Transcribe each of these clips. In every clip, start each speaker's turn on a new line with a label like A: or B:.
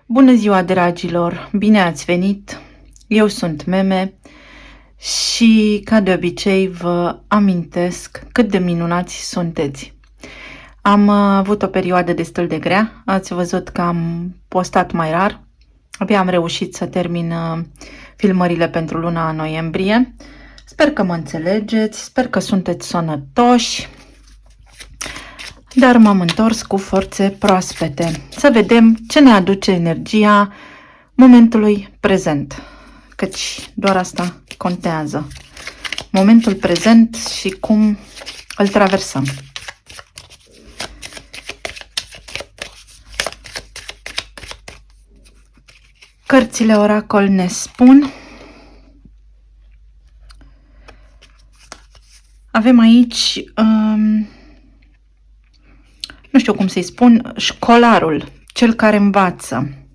A: Bună ziua, dragilor! Bine ați venit! Eu sunt Meme și, ca de obicei, vă amintesc cât de minunați sunteți. Am avut o perioadă destul de grea, ați văzut că am postat mai rar. Abia am reușit să termin filmările pentru luna noiembrie. Sper că mă înțelegeți, sper că sunteți sănătoși. Dar m-am întors cu forțe proaspete. Să vedem ce ne aduce energia momentului prezent. Căci doar asta contează. Momentul prezent și cum îl traversăm. Cărțile oracol ne spun. Avem aici... nu știu cum să-i spun, școlarul, cel care învață.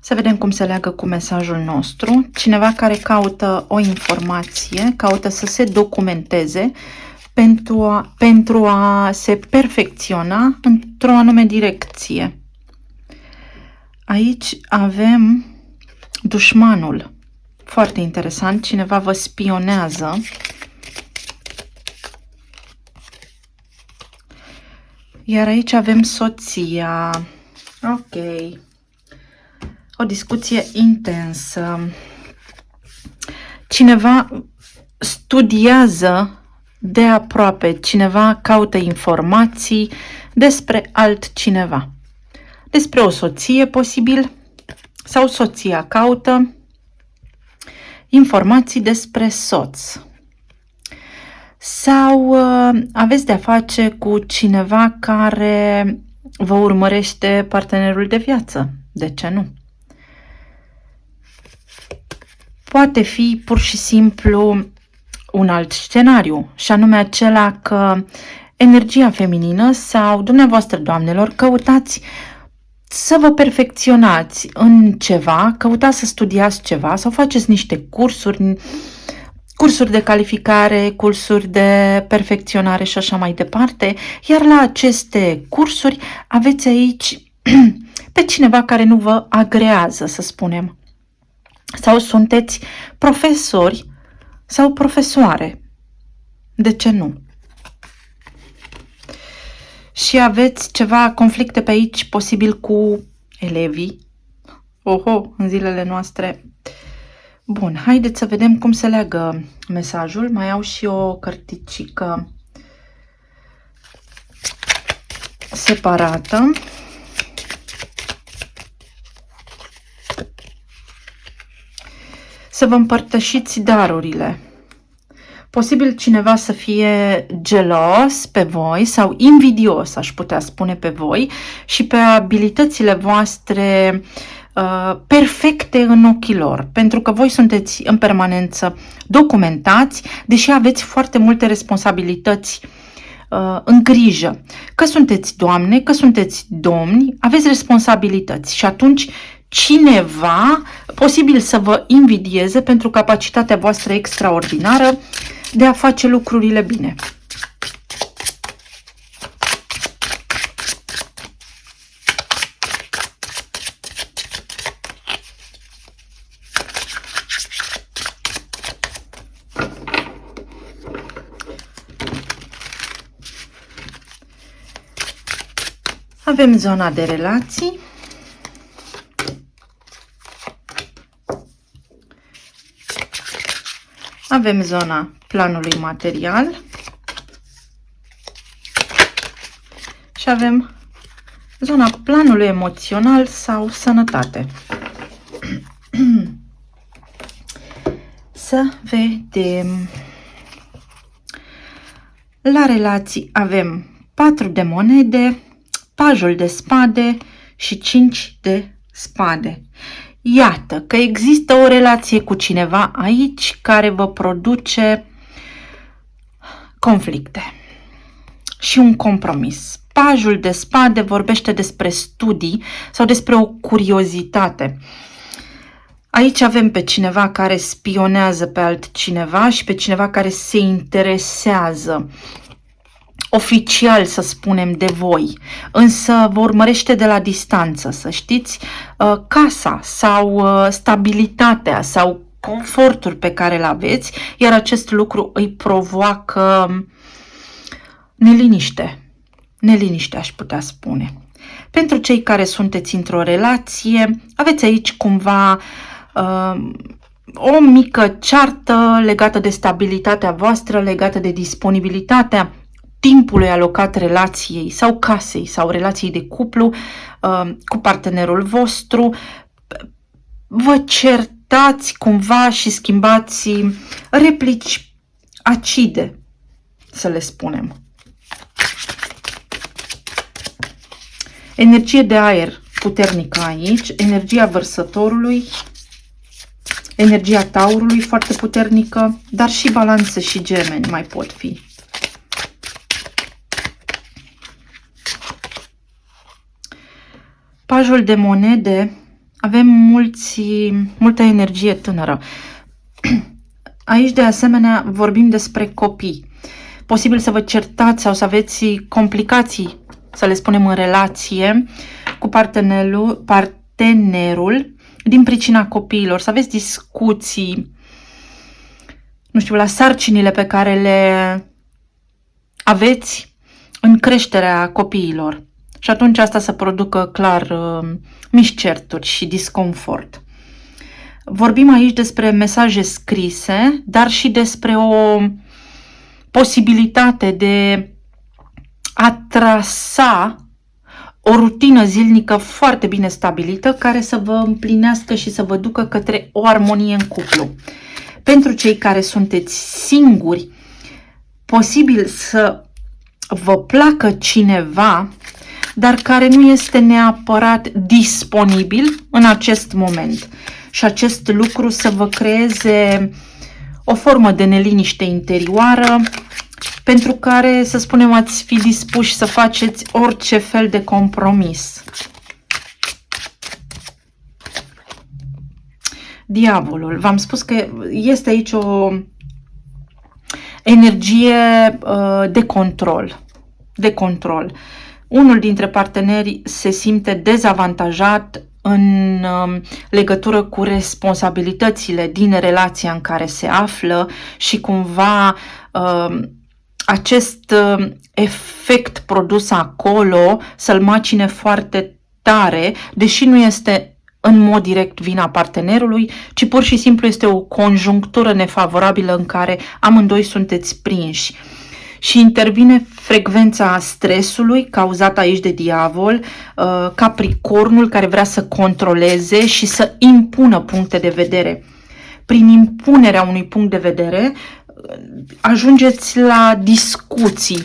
A: Să vedem cum se leagă cu mesajul nostru. Cineva care caută o informație, caută să se documenteze pentru a se perfecționa într-o anume direcție. Aici avem dușmanul. Foarte interesant, cineva vă spionează. Iar aici avem soția. Ok. O discuție intensă. Cineva studiază de aproape. Cineva caută informații despre altcineva. Despre o soție, posibil. Sau soția caută informații despre soț. Sau aveți de-a face cu cineva care vă urmărește partenerul de viață. De ce nu? Poate fi pur și simplu un alt scenariu, și anume acela că energia feminină sau dumneavoastră, doamnelor, căutați să vă perfecționați în ceva, căutați să studiați ceva sau faceți niște cursuri de calificare, cursuri de perfecționare și așa mai departe, iar la aceste cursuri aveți aici pe cineva care nu vă agrează, să spunem. Sau sunteți profesori sau profesoare. De ce nu? Și aveți ceva conflicte pe aici, posibil cu elevii. Oho, în zilele noastre. Bun, haideți să vedem cum se leagă mesajul. Mai au și o cărticică separată. Să vă împărtășiți darurile. Posibil cineva să fie gelos pe voi sau invidios, aș putea spune, pe voi și pe abilitățile voastre perfecte în ochii lor, pentru că voi sunteți în permanență documentați, deși aveți foarte multe responsabilități în grijă. Că sunteți doamne, că sunteți domni, aveți responsabilități și atunci cineva posibil să vă invidieze pentru capacitatea voastră extraordinară de a face lucrurile bine. Avem zona de relații. Avem zona planului material. Și avem zona planului emoțional sau sănătate. Să vedem. La relații avem 4 de monede, pajul de spade și 5 de spade. Iată că există o relație cu cineva aici care vă produce conflicte și un compromis. Pajul de spade vorbește despre studii sau despre o curiozitate. Aici avem pe cineva care spionează pe altcineva și pe cineva care se interesează oficial, să spunem, de voi, însă vă urmărește de la distanță, să știți, casa sau stabilitatea sau confortul pe care îl aveți, iar acest lucru îi provoacă neliniște, aș putea spune. Pentru cei care sunteți într-o relație, aveți aici cumva o mică ceartă legată de stabilitatea voastră, legată de disponibilitatea timpului alocat relației sau casei sau relației de cuplu cu partenerul vostru. Vă certați cumva și schimbați replici acide, să le spunem. Energie de aer puternică aici, energia vărsătorului, energia taurului foarte puternică, dar și balanță și gemeni mai pot fi. Pajul de monede, avem multă energie tânără. Aici, de asemenea, vorbim despre copii. Posibil să vă certați sau să aveți complicații, să le spunem, în relație cu partenerul din pricina copiilor, să aveți discuții, nu știu, la sarcinile pe care le aveți în creșterea copiilor. Și atunci asta să producă clar mici certuri și disconfort. Vorbim aici despre mesaje scrise, dar și despre o posibilitate de a trasa o rutină zilnică foarte bine stabilită care să vă împlinească și să vă ducă către o armonie în cuplu. Pentru cei care sunteți singuri, posibil să vă placă cineva, dar care nu este neapărat disponibil în acest moment. Și acest lucru să vă creeze o formă de neliniște interioară, pentru care, să spunem, ați fi dispuși să faceți orice fel de compromis. Diavolul. V-am spus că este aici o energie de control. De control. Unul dintre parteneri se simte dezavantajat în legătură cu responsabilitățile din relația în care se află și cumva acest efect produs acolo să-l macine foarte tare, deși nu este în mod direct vina partenerului, ci pur și simplu este o conjunctură nefavorabilă în care amândoi sunteți prinși. Și intervine frecvența stresului cauzată aici de diavol, Capricornul care vrea să controleze și să impună puncte de vedere. Prin impunerea unui punct de vedere ajungeți la discuții.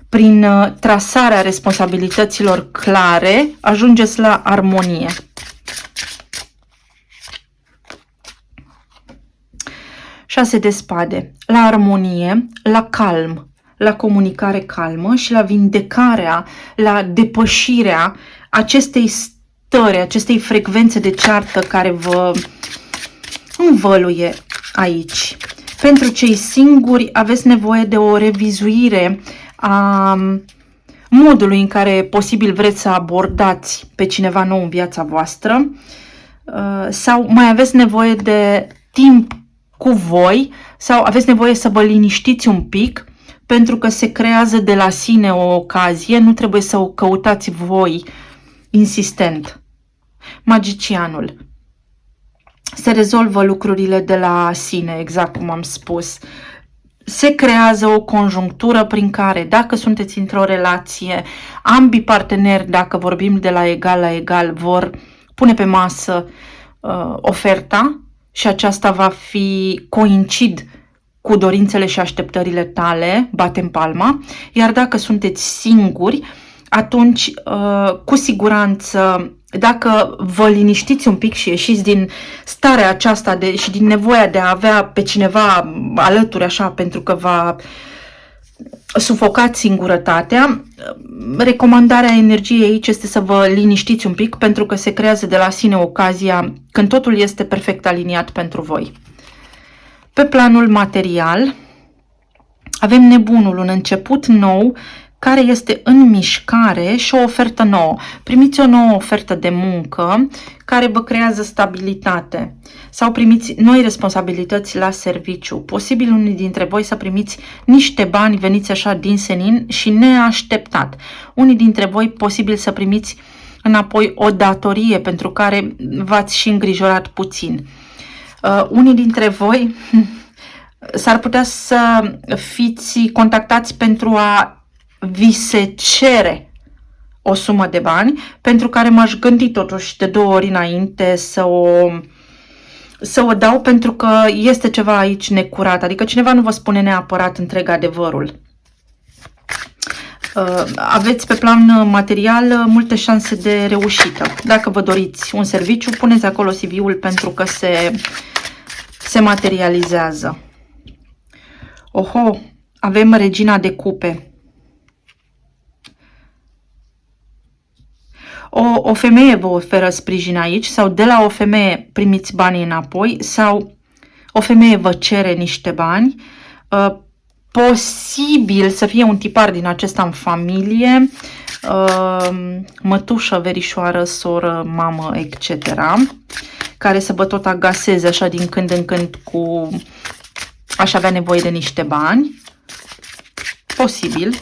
A: Prin trasarea responsabilităților clare ajungeți la armonie. Șase de spade. La armonie, la calm, la comunicare calmă și la vindecarea, la depășirea acestei stări, acestei frecvențe de ceartă care vă învăluie aici. Pentru cei singuri aveți nevoie de o revizuire a modului în care posibil vreți să abordați pe cineva nou în viața voastră sau mai aveți nevoie de timp cu voi sau aveți nevoie să vă liniștiți un pic pentru că se creează de la sine o ocazie, nu trebuie să o căutați voi insistent. Magicianul. Se rezolvă lucrurile de la sine, exact cum am spus. Se creează o conjunctură prin care, dacă sunteți într-o relație, ambii parteneri, dacă vorbim de la egal, vor pune pe masă oferta și aceasta va fi coincid cu dorințele și așteptările tale, batem palma, iar dacă sunteți singuri, atunci cu siguranță, dacă vă liniștiți un pic și ieșiți din starea aceasta și din nevoia de a avea pe cineva alături așa pentru că va sufocați singurătatea, recomandarea energiei aici este să vă liniștiți un pic pentru că se creează de la sine ocazia când totul este perfect aliniat pentru voi. Pe planul material Avem nebunul, un început nou care este în mișcare și o ofertă nouă. Primiți o nouă ofertă de muncă care vă creează stabilitate sau primiți noi responsabilități la serviciu. Posibil unii dintre voi să primiți niște bani veniți așa din senin și neașteptat. Unii dintre voi posibil să primiți înapoi o datorie pentru care v-ați și îngrijorat puțin. Unii dintre voi s-ar putea să fiți contactați pentru a vi se cere o sumă de bani pentru care m-aș gândi totuși de 2 ori înainte să o dau, pentru că este ceva aici necurat, adică cineva nu vă spune neapărat întreg adevărul. Aveți pe plan material multe șanse de reușită. Dacă vă doriți un serviciu, puneți acolo CV-ul pentru că se materializează. Oho, avem regina de cupe. O femeie vă oferă sprijin aici sau de la o femeie primiți banii înapoi sau o femeie vă cere niște bani. Posibil să fie un tipar din acesta în familie, mătușă, verișoară, soră, mamă, etc., care să vă tot agaseze așa din când în când cu aș avea nevoie de niște bani. Posibil.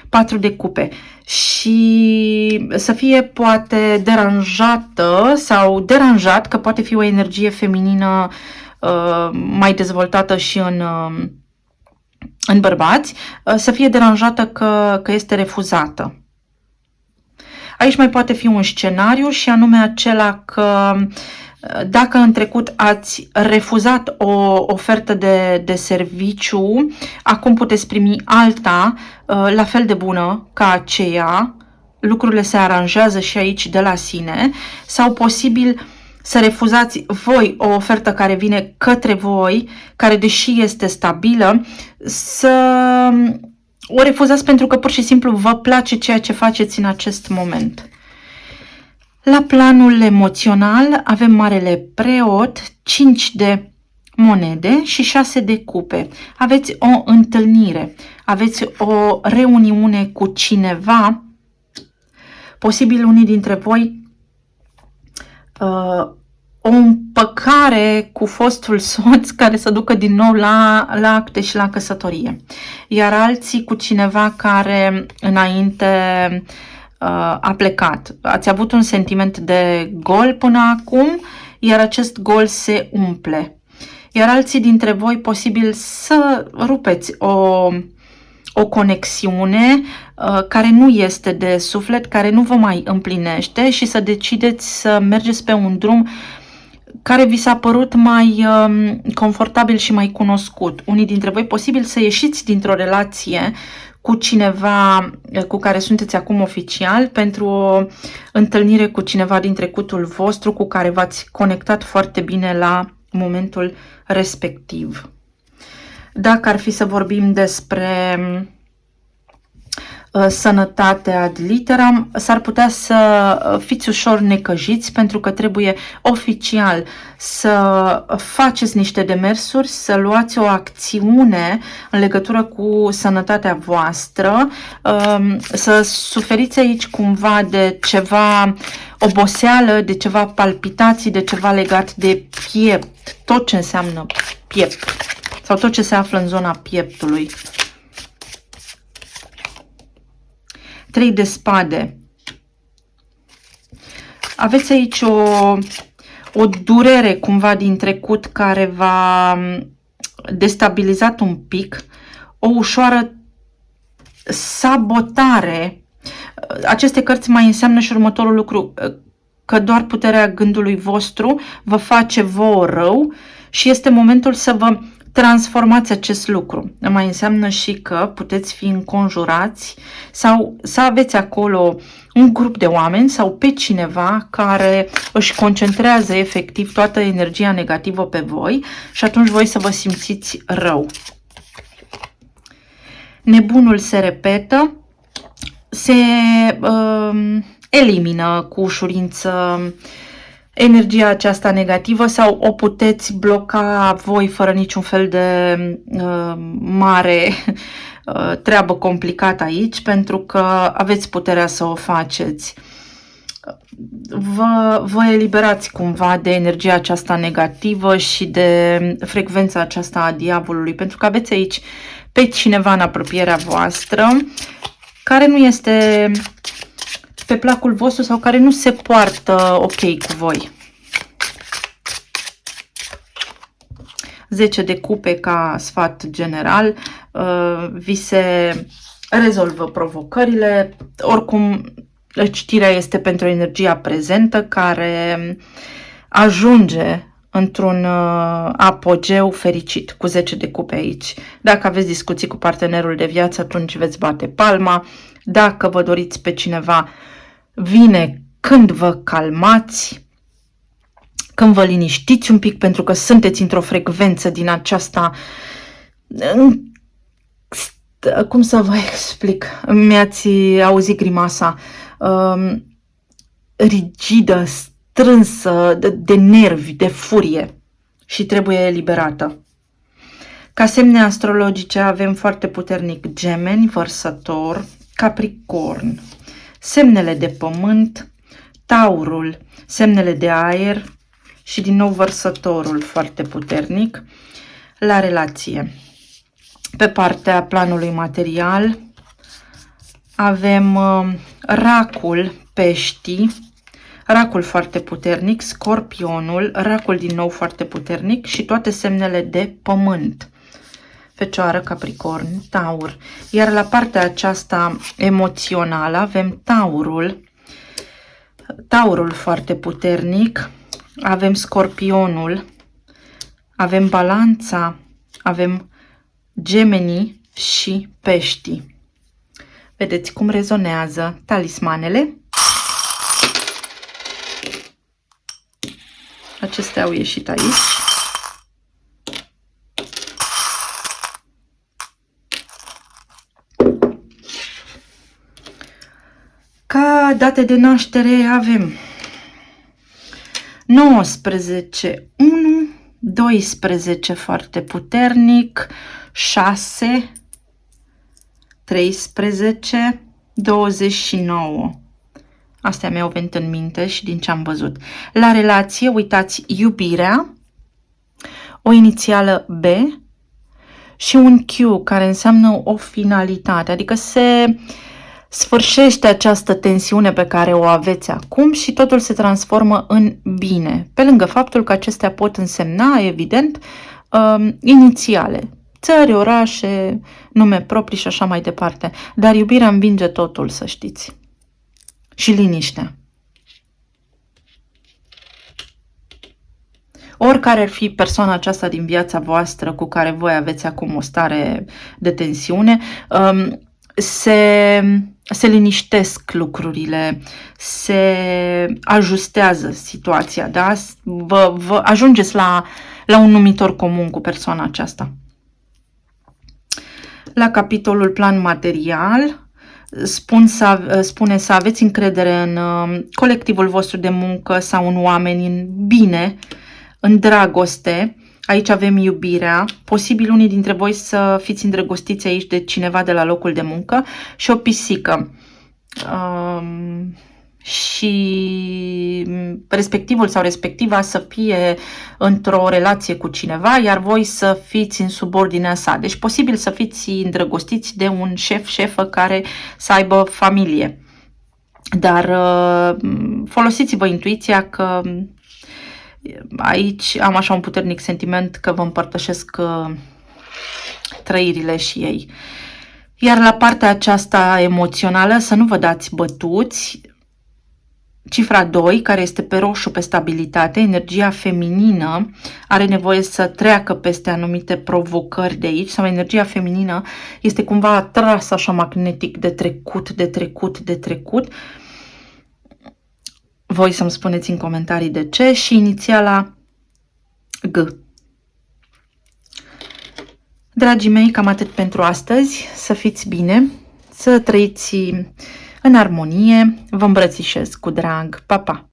A: 4 de cupe. Și să fie poate deranjată sau deranjat, că poate fi o energie feminină mai dezvoltată și în bărbați, să fie deranjată că este refuzată. Aici mai poate fi un scenariu și anume acela că dacă în trecut ați refuzat o ofertă de serviciu, acum puteți primi alta la fel de bună ca aceea, lucrurile se aranjează și aici de la sine, sau posibil să refuzați voi o ofertă care vine către voi, care deși este stabilă, să o refuzați pentru că pur și simplu vă place ceea ce faceți în acest moment. La planul emoțional avem Marele Preot, 5 de monede și 6 de cupe. Aveți o întâlnire, aveți o reuniune cu cineva, posibil unii dintre voi o împăcare cu fostul soț care să ducă din nou la acte și la căsătorie. Iar alții cu cineva care înainte a plecat. Ați avut un sentiment de gol până acum, iar acest gol se umple. Iar alții dintre voi posibil să rupeți o conexiune care nu este de suflet, care nu vă mai împlinește și să decideți să mergeți pe un drum care vi s-a părut mai confortabil și mai cunoscut. Unii dintre voi posibil să ieșiți dintr-o relație cu cineva cu care sunteți acum oficial pentru o întâlnire cu cineva din trecutul vostru cu care v-ați conectat foarte bine la momentul respectiv. Dacă ar fi să vorbim despre sănătate ad literam, s-ar putea să fiți ușor necăjiți pentru că trebuie oficial să faceți niște demersuri, să luați o acțiune în legătură cu sănătatea voastră, să suferiți aici cumva de ceva oboseală, de ceva palpitații, de ceva legat de piept, tot ce înseamnă piept sau tot ce se află în zona pieptului. 3 de spade. Aveți aici o durere cumva din trecut care v-a destabilizat un pic, o ușoară sabotare. Aceste cărți mai înseamnă și următorul lucru, că doar puterea gândului vostru vă face vouă rău și este momentul să vă transformați acest lucru. Mai înseamnă și că puteți fi înconjurați sau să aveți acolo un grup de oameni sau pe cineva care își concentrează efectiv toată energia negativă pe voi și atunci voi să vă simțiți rău. Nebunul se repetă, se elimină cu ușurință energia aceasta negativă sau o puteți bloca voi fără niciun fel de mare treabă complicată aici, pentru că aveți puterea să o faceți. Vă eliberați cumva de energia aceasta negativă și de frecvența aceasta a diavolului, pentru că aveți aici pe cineva în apropierea voastră care nu este pe placul vostru sau care nu se poartă ok cu voi. 10 de cupe ca sfat general, vi se rezolvă provocările, oricum citirea este pentru energia prezentă care ajunge într-un apogeu fericit, cu 10 de cupe aici. Dacă aveți discuții cu partenerul de viață, atunci veți bate palma. Dacă vă doriți pe cineva, vine când vă calmați, când vă liniștiți un pic, pentru că sunteți într-o frecvență din aceasta, cum să vă explic, mi-ați auzit grimasa, rigidă, strânsă, de nervi, de furie și trebuie eliberată. Ca semne astrologice avem foarte puternic Gemeni, Vărsător, Capricorn, semnele de pământ, Taurul, semnele de aer și din nou Vărsătorul foarte puternic. La relație, pe partea planului material, avem Racul, Peștii, Racul foarte puternic, Scorpionul, Racul din nou foarte puternic și toate semnele de pământ. Fecioară, Capricorn, Taur. Iar la partea aceasta emoțională avem Taurul foarte puternic, avem Scorpionul, avem Balanța, avem Gemenii și Peștii. Vedeți cum rezonează talismanele? Acestea au ieșit aici. Ca date de naștere avem 19, 1, 12 foarte puternic, 6, 13, 29. Astea mi-au venit în minte și din ce am văzut. La relație, uitați, iubirea, o inițială B și un Q care înseamnă o finalitate, adică se sfârșește această tensiune pe care o aveți acum și totul se transformă în bine. Pe lângă faptul că acestea pot însemna, evident, inițiale. Țări, orașe, nume proprii și așa mai departe. Dar iubirea învinge totul, să știți. Și liniștea. Oricare ar fi persoana aceasta din viața voastră cu care voi aveți acum o stare de tensiune, se liniștesc lucrurile, se ajustează situația, da? Vă ajungeți la un numitor comun cu persoana aceasta. La capitolul plan material, spune să aveți încredere în colectivul vostru de muncă sau în oameni, în bine, în dragoste. Aici avem iubirea, posibil unii dintre voi să fiți îndrăgostiți aici de cineva de la locul de muncă și o pisică. Și respectivul sau respectiva să fie într-o relație cu cineva, iar voi să fiți în subordinea sa. Deci posibil să fiți îndrăgostiți de un șefă care să aibă familie. Dar folosiți-vă intuiția că aici am așa un puternic sentiment că vă împărtășesc trăirile și ei. Iar la partea aceasta emoțională, să nu vă dați bătuți. Cifra 2, care este pe roșu, pe stabilitate, energia feminină are nevoie să treacă peste anumite provocări de aici, sau energia feminină este cumva atrasă așa magnetic de trecut. Voi să-mi spuneți în comentarii de ce și inițiala G. Dragii mei, cam atât pentru astăzi. Să fiți bine, să trăiți în armonie. Vă îmbrățișez cu drag. Pa, pa!